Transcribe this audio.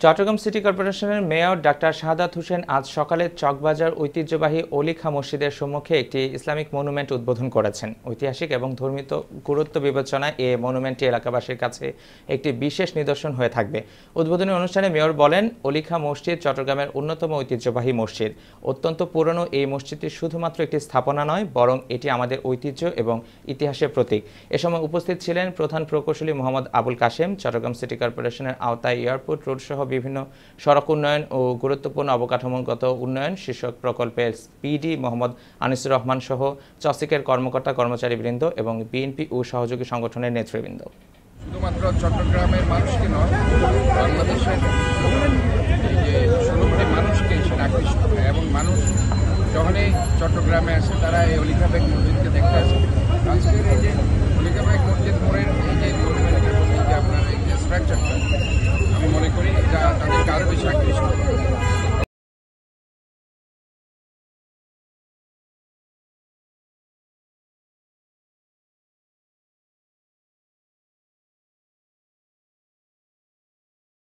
Chittagong city কর্পোরেশনের mayor doctor Shahadat Hossain আজ সকালে চকবাজার ঐতিহ্যবাহী অলিখা মসজিদের সম্মুখে একটি ইসলামিক মনুমেন্ট উদ্বোধন করেছেন। ঐতিহাসিক এবং ধর্মীয় গুরুত্ব বিবেচনায় এ মনুমেন্টটি এলাকাবাসীর কাছে একটি বিশেষ নিদর্শন হয়ে থাকবে। উদ্বোধনী অনুষ্ঠানে মেয়র বলেন, অলিখা মসজিদ চট্টগ্রামের অন্যতম ঐতিহ্যবাহী মসজিদ। অত্যন্ত পুরনো এই মসজিদটি শুধুমাত্র একটি স্থাপনা নয়, বরং এটি আমাদের ঐতিহ্য এবং ইতিহাসের প্রতীক। এ সময় উপস্থিত ছিলেন প্রধান প্রকৌশলী মোহাম্মদ আবুল কাশেম, চট্টগ্রাম সিটি কর্পোরেশনের আওতায় এয়ারপোর্ট রোড সহ বিভিন্ন সড়ক উন্নয়ন ও গুরুত্বপূর্ণ অবকাঠামোগত উন্নয়ন শীর্ষক প্রকল্পের পিডি মোহাম্মদ আনিসুর রহমান সহ চসিকের কর্মকর্তা কর্মচারীবৃন্দ এবং বিএনপি ও সহযোগী সংগঠনের নেতৃবৃন্দ। শুধুমাত্র চট্টগ্রামের মানুষকে নয়, বাংলাদেশের যে 16 কোটি মানুষকে সেটা আকৃষ্ট করে এবং মানুষ যখনই চট্টগ্রামে আসে তারা এই অলিখা বেগ মসজিদকে